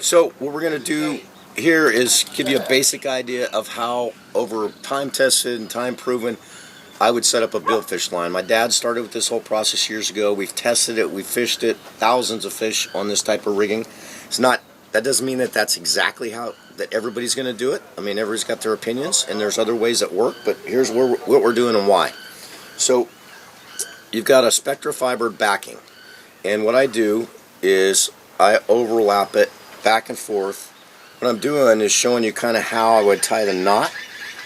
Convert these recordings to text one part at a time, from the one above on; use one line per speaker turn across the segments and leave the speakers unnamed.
So what we're going to do here is give you a basic idea of how, over time tested and time proven, I would set up a billfish line. My dad started with this whole process years ago. We've tested it, we've fished it, thousands of fish on this type of rigging. That doesn't mean that that's exactly how that everybody's going to do it. I mean, everybody's got their opinions, and there's other ways that work, but here's what we're doing and why. So you've got a spectra fiber backing, and what I do is I overlap it back and forth. What I'm doing is showing you kind of how I would tie the knot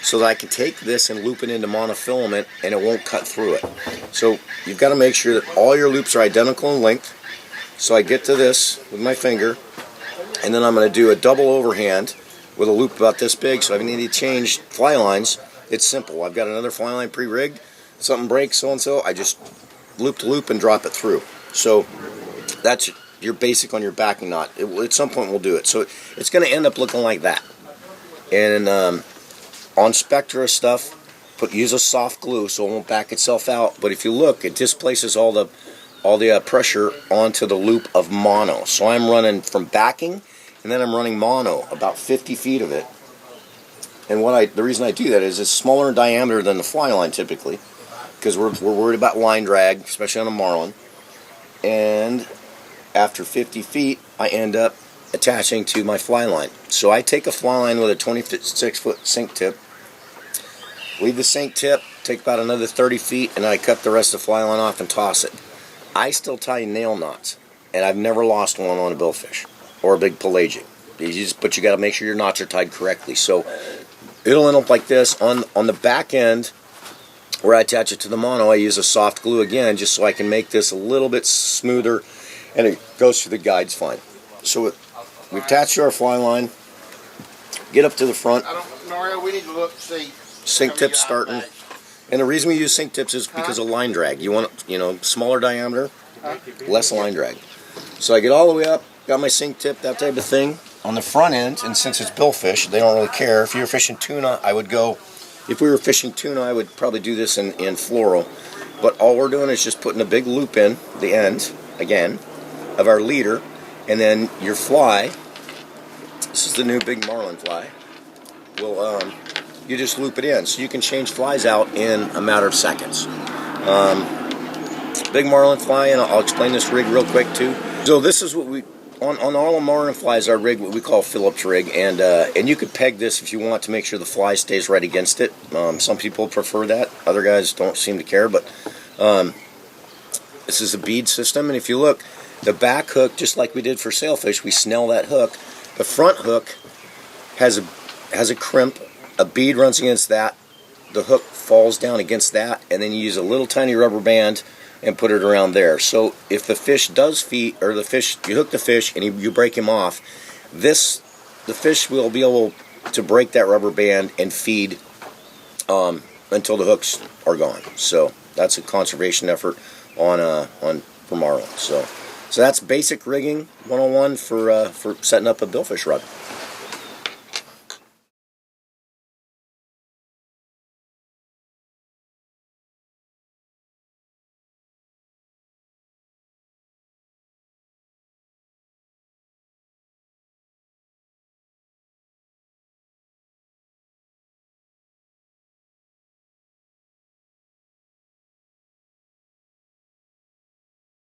so that I can take this and loop it into monofilament and it won't cut through it. So you've got to make sure that all your loops are identical in length. So I get to this with my finger, and then I'm going to do a double overhand with a loop about this big. So if I need to change fly lines, it's simple. I've got another fly line pre-rigged. Something breaks, so-and-so, I just loop to loop and drop it through. So that's your basic on your backing knot. At some point we'll do it. So it's going to end up looking like that. And on Spectra stuff, use a soft glue so it won't back itself out. But if you look, it displaces all the pressure onto the loop of mono. So I'm running from backing, and then I'm running mono, about 50 feet of it. And the reason I do that is it's smaller in diameter than the fly line typically, because we're worried about line drag, especially on a marlin. And after 50 feet, I end up attaching to my fly line. So I take a fly line with a 26-foot sink tip, leave the sink tip, take about another 30 feet, and I cut the rest of the fly line off and toss it. I still tie nail knots, and I've never lost one on a billfish or a big pelagic. But you got to make sure your knots are tied correctly. So it'll end up like this. On the back end, where I attach it to the mono, I use a soft glue again, just so I can make this a little bit smoother, and it goes through the guides fine. So we attach to our fly line, get up to the front.
Mario, we need to look, see.
Sink tips starting. And the reason we use sink tips is because of line drag. You want, smaller diameter, less line drag. So I get all the way up, got my sink tip, that type of thing. On the front end, and since it's billfish, they don't really care. If you were fishing tuna, if we were fishing tuna, I would probably do this in fluoro. But all we're doing is just putting a big loop in the end, again, of our leader, and then your fly, this is the new big marlin fly, you just loop it in. So you can change flies out in a matter of seconds. Big marlin fly, and I'll explain this rig real quick too. So this is what on all the marlin flies, our rig, what we call Phillips rig, and you could peg this if you want to make sure the fly stays right against it. Some people prefer that, other guys don't seem to care, but this is a bead system, and if you look, the back hook, just like we did for sailfish, we snell that hook. The front hook has a crimp, a bead runs against that, the hook falls down against that, and then you use a little tiny rubber band and put it around there. So if the fish does feed, or you hook the fish and you break him off, the fish will be able to break that rubber band and feed until the hooks are gone. So that's a conservation effort for marlin. So that's basic rigging 101 for setting up a billfish rod.